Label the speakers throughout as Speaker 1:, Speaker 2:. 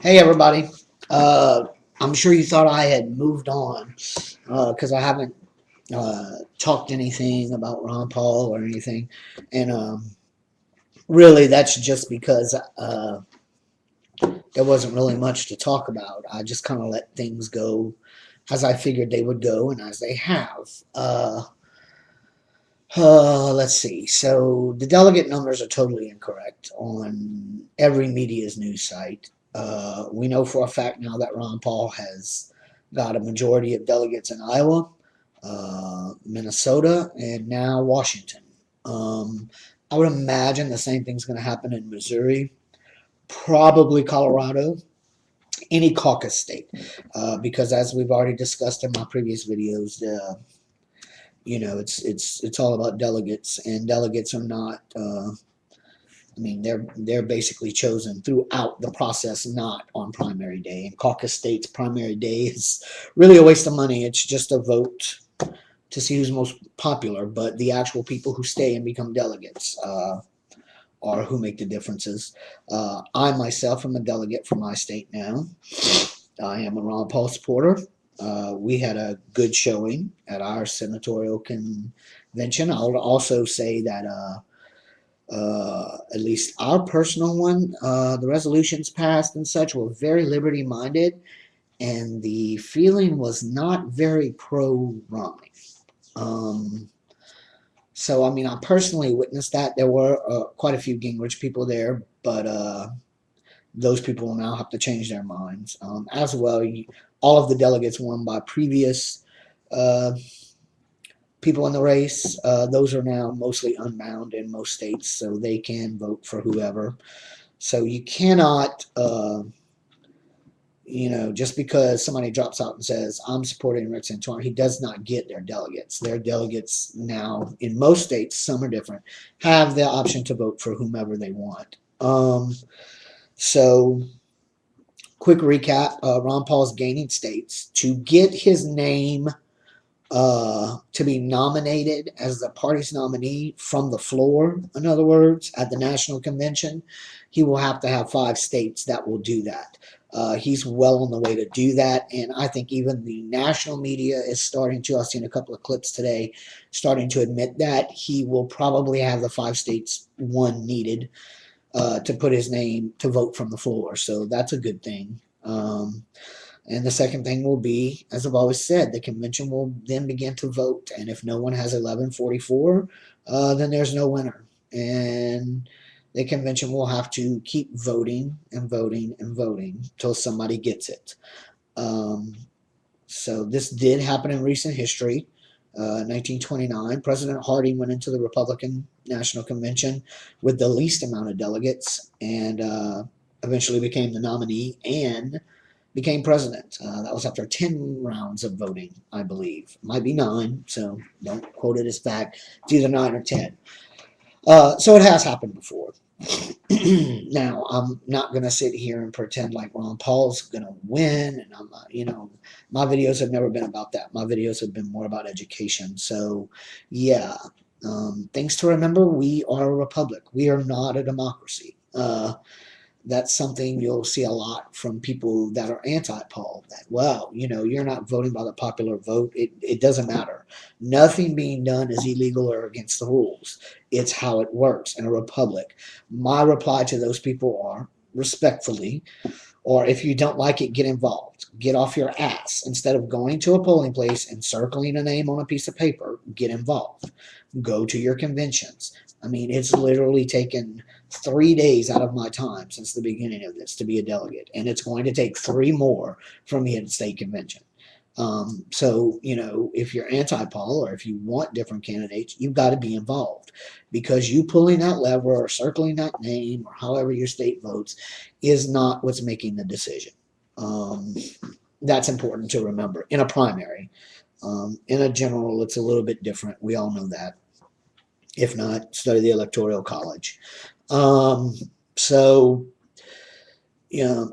Speaker 1: Hey everybody. Uh, I'm sure you thought I had moved on because I haven't talked anything about Ron Paul or anything, and really that's just because there wasn't really much to talk about. I just kind of let things go as I figured they would go and as they have. Let's see. So the delegate numbers are totally incorrect on every media's news site. We know for a fact now that Ron Paul has got a majority of delegates in Iowa, Minnesota, and now Washington. Um, I would imagine the same thing's going to happen in Missouri, probably Colorado, any caucus state, because as we've already discussed in my previous videos, it's all about delegates, and delegates are not. I mean, they're basically chosen throughout the process, not on primary day. In caucus states, primary day is really a waste of money. It's just a vote to see who's most popular, but the actual people who stay and become delegates are who make the differences. I myself am a delegate for my state now. I am a Ron Paul supporter. We had a good showing at our senatorial convention. I would also say that at least our personal one, the resolutions passed and such were very liberty minded, and the feeling was not very pro Romney. Um, so, I mean, I personally witnessed that. There were quite a few Gingrich people there, but those people will now have to change their minds. As well, all of the delegates won by previous uh, people in the race. Those are now mostly unbound in most states, so they can vote for whoever. So you cannot, just because somebody drops out and says, I'm supporting Rick Santorum, he does not get their delegates. Their delegates now, in most states, some are different, have the option to vote for whomever they want. So quick recap, Ron Paul is gaining states. To get his name to be nominated as the party's nominee from the floor, in other words, at the national convention, he will have to have 5 states that will do that. He's well on the way to do that, and I think even the national media is starting to, I've seen a couple of clips today, starting to admit that he will probably have the 5 states one needed to put his name to vote from the floor. So that's a good thing. And the second thing will be, as I've always said, the convention will then begin to vote. And if no one has 1144, then there's no winner. And the convention will have to keep voting and voting and voting until somebody gets it. Um, so this did happen in recent history. 1929, President Harding went into the Republican National Convention with the least amount of delegates and eventually became the nominee and became president. That was after 10 rounds of voting, I believe. Might be 9, so don't quote it as fact. It's either 9 or 10. So it has happened before. Now, I'm not going to sit here and pretend like Ron Paul's going to win. And I'm not, my videos have never been about that. My videos have been more about education. So, yeah, things to remember. We are a republic. We are not a democracy. That's something you'll see a lot from people that are anti-Paul. That, well, you're not voting by the popular vote. It doesn't matter. Nothing being done is illegal or against the rules. It's how it works in a republic. My reply to those people are, respectfully, or if you don't like it, get involved. Get off your ass. Instead of going to a polling place and circling a name on a piece of paper, get involved. Go to your conventions. I mean, it's literally taken 3 days out of my time since the beginning of this to be a delegate, and it's going to take 3 more from the state convention. So, if you're anti-Paul or if you want different candidates, you've got to be involved because you pulling that lever or circling that name or however your state votes is not what's making the decision. Um, that's important to remember in a primary. In a general, it's a little bit different. We all know that. If not, study the Electoral College. Um, so,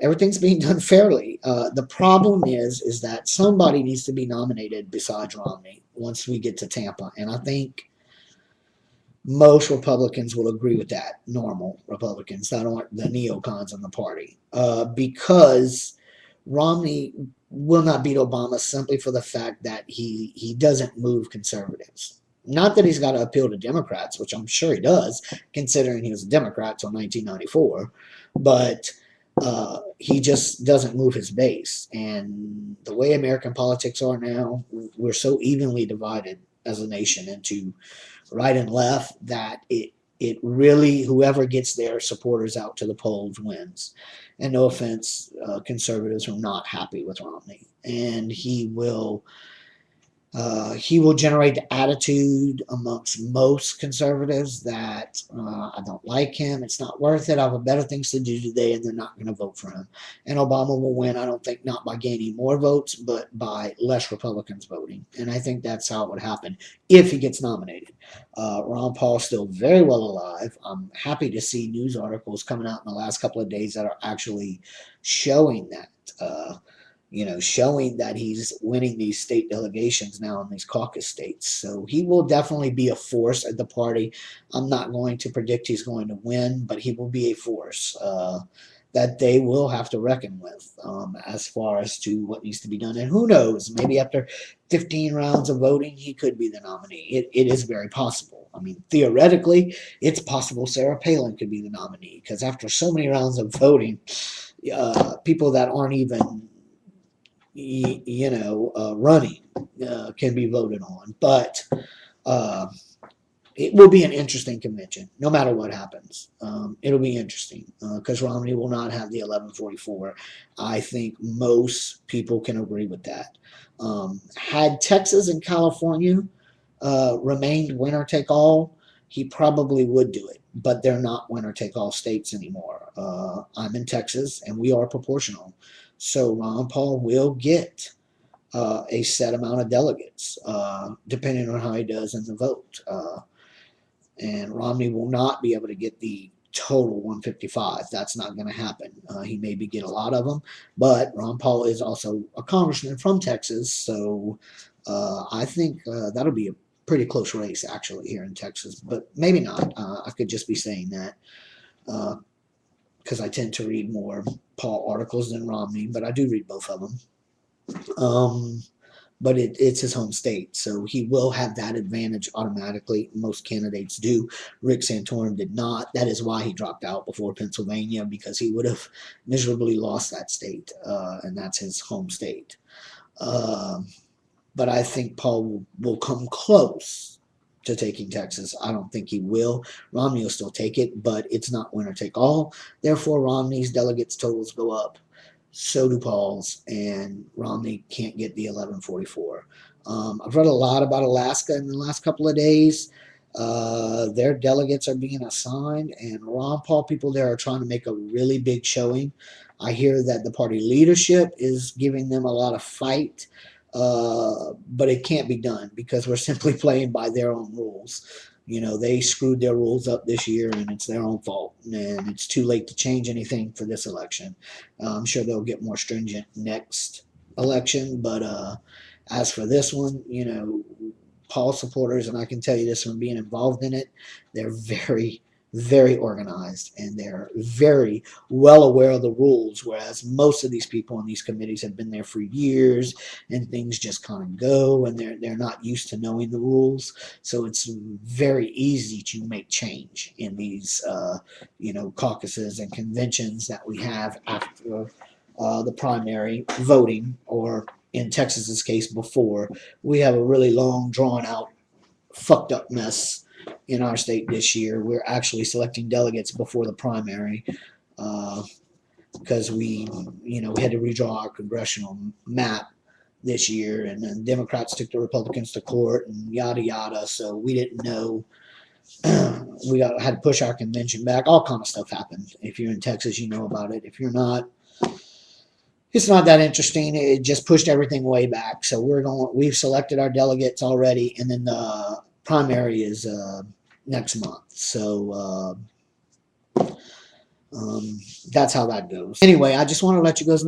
Speaker 1: everything's being done fairly. The problem is that somebody needs to be nominated besides Romney once we get to Tampa, and I think most Republicans will agree with that. Normal Republicans that aren't the neocons in the party, because Romney will not beat Obama simply for the fact that he doesn't move conservatives. Not that he's got to appeal to Democrats, which I'm sure he does, considering he was a Democrat till 1994, but he just doesn't move his base. And the way American politics are now, we're so evenly divided as a nation into right and left that it really, whoever gets their supporters out to the polls wins. And no offense, conservatives are not happy with Romney, and he will generate the attitude amongst most conservatives that I don't like him. It's not worth it. I have better things to do today, and they're not going to vote for him. And Obama will win, I don't think, not by gaining more votes, but by less Republicans voting. And I think that's how it would happen if he gets nominated. Ron Paul's still very well alive. I'm happy to see news articles coming out in the last couple of days that are actually showing that. Showing that he's winning these state delegations now in these caucus states. So he will definitely be a force at the party. I'm not going to predict he's going to win, but he will be a force that they will have to reckon with as far as to what needs to be done. And who knows, maybe after 15 rounds of voting, he could be the nominee. It is very possible. I mean, theoretically, it's possible Sarah Palin could be the nominee, because after so many rounds of voting, people that aren't even running can be voted on. But it will be an interesting convention, no matter what happens. It'll be interesting because Romney will not have the 1144. I think most people can agree with that. Had Texas and California remained winner take all, he probably would do it. But they're not winner take all states anymore. I'm in Texas, and we are proportional. So Ron Paul will get a set amount of delegates, depending on how he does in the vote. And Romney will not be able to get the total 155. That's not going to happen. He maybe get a lot of them, but Ron Paul is also a congressman from Texas, so I think that'll be a pretty close race, actually, here in Texas, but maybe not. I could just be saying that because I tend to read more Paul articles than Romney, but I do read both of them. But it's his home state, so he will have that advantage automatically. Most candidates do. Rick Santorum did not. That is why he dropped out before Pennsylvania, because he would have miserably lost that state, and that's his home state. But I think Paul will come close to taking Texas. I don't think he will. Romney will still take it, but it's not winner take all. Therefore, Romney's delegates totals go up. So do Paul's, and Romney can't get the 1144. I've read a lot about Alaska in the last couple of days. Their delegates are being assigned, and Ron Paul people there are trying to make a really big showing. I hear that the party leadership is giving them a lot of fight. But it can't be done because we're simply playing by their own rules. They screwed their rules up this year, and it's their own fault. And it's too late to change anything for this election. I'm sure they'll get more stringent next election. But as for this one, Paul supporters, and I can tell you this from being involved in it, they're very, very organized, and they're very well aware of the rules, whereas most of these people in these committees have been there for years, and things just kind of go, and they're not used to knowing the rules. So it's very easy to make change in these caucuses and conventions that we have after the primary voting, or in Texas's case before. We have a really long, drawn out, fucked up mess in our state this year. We're actually selecting delegates before the primary because we had to redraw our congressional map this year, and then Democrats took the Republicans to court and yada yada. So we didn't know. We had to push our convention back. All kind of stuff happened. If you're in Texas, you know about it. If you're not, it's not that interesting. It just pushed everything way back. So we've selected our delegates already, and then the primary is next month. So that's how that goes. Anyway, I just want to let you guys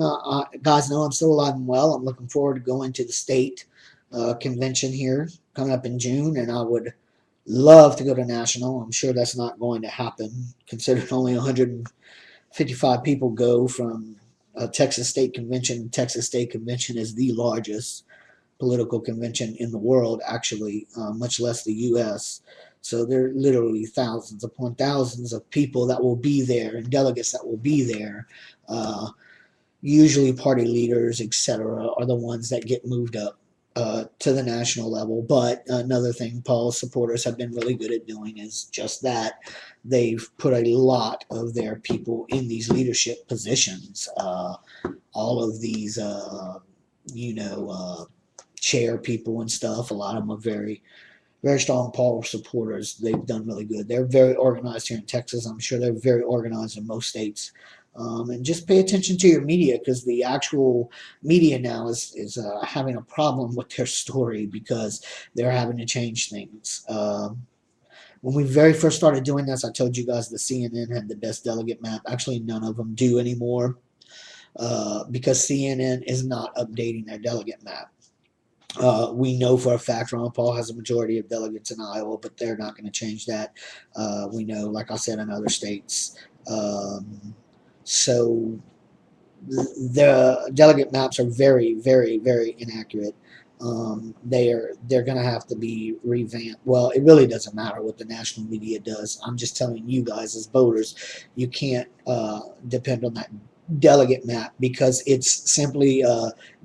Speaker 1: know I'm still alive and well. I'm looking forward to going to the state convention here coming up in June, and I would love to go to national. I'm sure that's not going to happen, considering only 155 people go from a Texas State Convention. Texas State Convention is the largest political convention in the world, actually, much less the U.S. So there are literally thousands upon thousands of people that will be there and delegates that will be there. Usually party leaders, etc., are the ones that get moved up to the national level. But another thing Paul's supporters have been really good at doing is just that. They've put a lot of their people in these leadership positions. All of these, chair people and stuff, a lot of them are very, very strong Paul supporters. They've done really good. They're very organized here in Texas. I'm sure they're very organized in most states. And just pay attention to your media, because the actual media now is having a problem with their story, because they're having to change things. When we very first started doing this, I told you guys the CNN had the best delegate map. Actually, none of them do anymore, because CNN is not updating their delegate map. We know for a fact Ron Paul has a majority of delegates in Iowa, but they're not going to change that. We know, like I said, in other states. So the delegate maps are very, very, very inaccurate. They're going to have to be revamped. Well, it really doesn't matter what the national media does. I'm just telling you guys as voters, you can't depend on that delegate map, because it's simply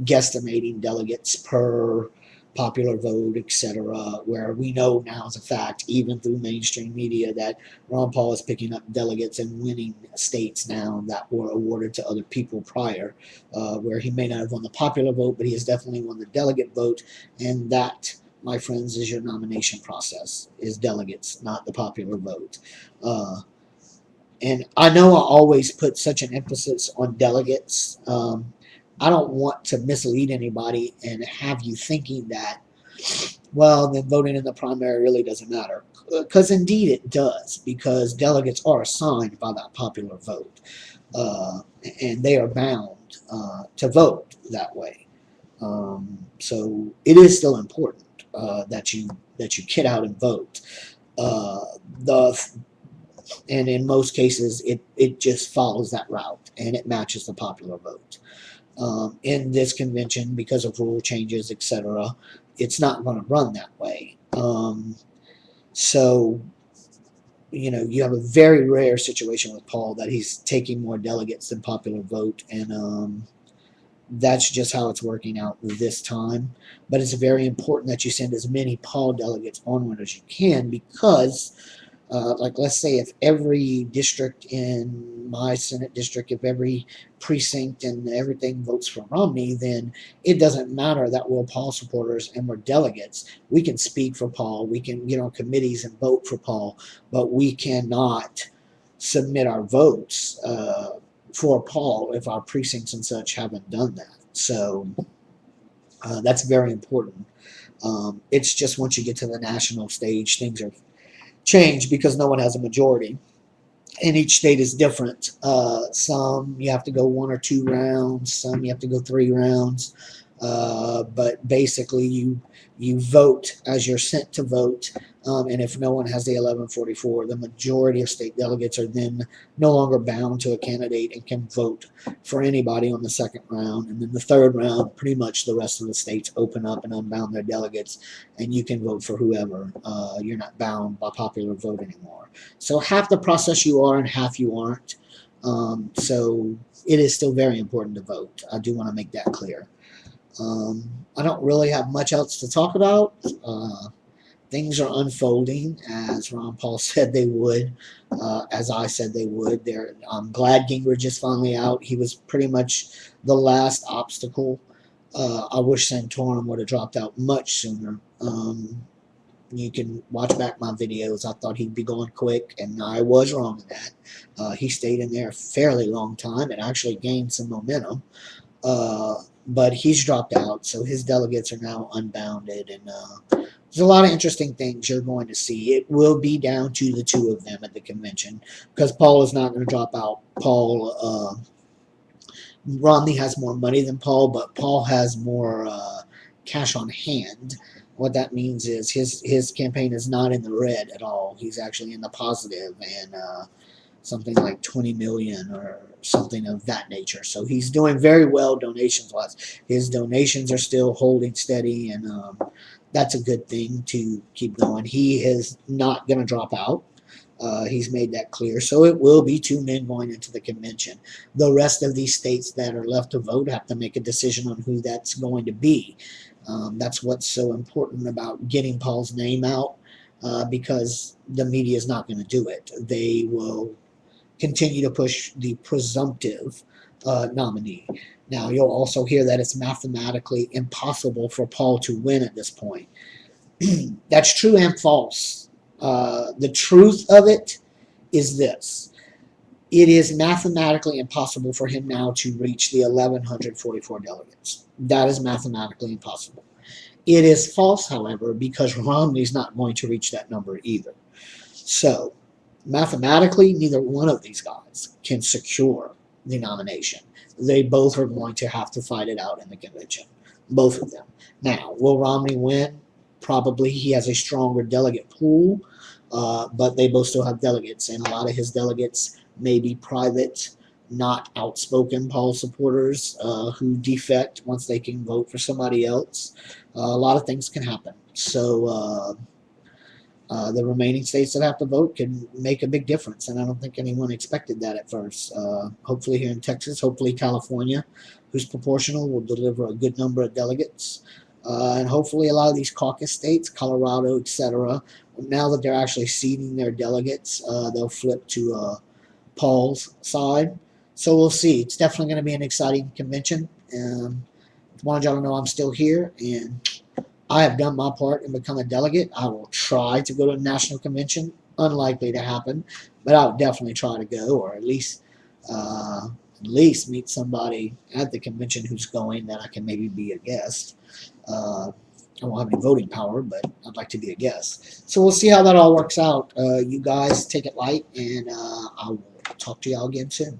Speaker 1: guesstimating delegates per popular vote, etc., where we know now as a fact, even through mainstream media, that Ron Paul is picking up delegates and winning states now that were awarded to other people prior, where he may not have won the popular vote, but he has definitely won the delegate vote. And that, my friends, is your nomination process, is delegates, not the popular vote. And I know I always put such an emphasis on delegates. I don't want to mislead anybody and have you thinking that, well, then voting in the primary really doesn't matter. Because indeed it does, because delegates are assigned by that popular vote. And they are bound to vote that way. So it is still important that you get out and vote. And in most cases, it just follows that route and it matches the popular vote. In this convention, because of rule changes, etc., it's not going to run that way. So, you have a very rare situation with Paul that he's taking more delegates than popular vote, and that's just how it's working out this time. But it's very important that you send as many Paul delegates onward as you can, because like, let's say if every district in my Senate district, if every precinct and everything votes for Romney, then it doesn't matter that we're Paul supporters and we're delegates. We can speak for Paul. We can get on committees and vote for Paul, but we cannot submit our votes for Paul if our precincts and such haven't done that. So that's very important. It's just once you get to the national stage, things are change, because no one has a majority, and each state is different. Some you have to go 1 or 2 rounds, some you have to go 3 rounds, but basically you vote as you're sent to vote, and if no one has the 1144, the majority of state delegates are then no longer bound to a candidate and can vote for anybody on the second round. And then the third round, pretty much the rest of the states open up and unbound their delegates, and you can vote for whoever. You're not bound by popular vote anymore. So half the process you are and half you aren't. So it is still very important to vote. I do want to make that clear. I don't really have much else to talk about. Things are unfolding as Ron Paul said they would, as I said they would. I'm glad Gingrich is finally out. He was pretty much the last obstacle. I wish Santorum would have dropped out much sooner. You can watch back my videos. I thought he'd be going quick, and I was wrong in that. He stayed in there a fairly long time and actually gained some momentum. But he's dropped out, so his delegates are now unbounded, and there's a lot of interesting things you're going to see. It will be down to the 2 of them at the convention, because Paul is not going to drop out. Romney has more money than Paul, but Paul has more cash on hand. What that means is his campaign is not in the red at all. He's actually in the positive, and something like 20 million or something of that nature. So he's doing very well donations wise. His donations are still holding steady, and that's a good thing to keep going. He is not going to drop out. He's made that clear. So it will be two men going into the convention. The rest of these states that are left to vote have to make a decision on who that's going to be. That's what's so important about getting Paul's name out, because the media is not going to do it. They will continue to push the presumptive nominee. Now, you'll also hear that it's mathematically impossible for Paul to win at this point. That's true and false. The truth of it is this: it is mathematically impossible for him now to reach the 1,144 delegates. That is mathematically impossible. It is false, however, because Romney's not going to reach that number either. So, mathematically, neither one of these guys can secure the nomination. They both are going to have to fight it out in the convention. Both of them. Now, will Romney win? Probably. He has a stronger delegate pool, but they both still have delegates, and a lot of his delegates may be private, not outspoken Paul supporters who defect once they can vote for somebody else. A lot of things can happen. So the remaining states that have to vote can make a big difference, and I don't think anyone expected that at first. Hopefully here in Texas, hopefully California, who's proportional, will deliver a good number of delegates. And hopefully a lot of these caucus states, Colorado, etc., now that they're actually seating their delegates, they'll flip to Paul's side. So we'll see. It's definitely going to be an exciting convention. I wanted y'all to know I'm still here, and I have done my part and become a delegate. I will try to go to a national convention. Unlikely to happen, but I'll definitely try to go, or at least meet somebody at the convention who's going that I can maybe be a guest. I won't have any voting power, but I'd like to be a guest. So we'll see how that all works out. You guys take it light, and I will talk to y'all again soon.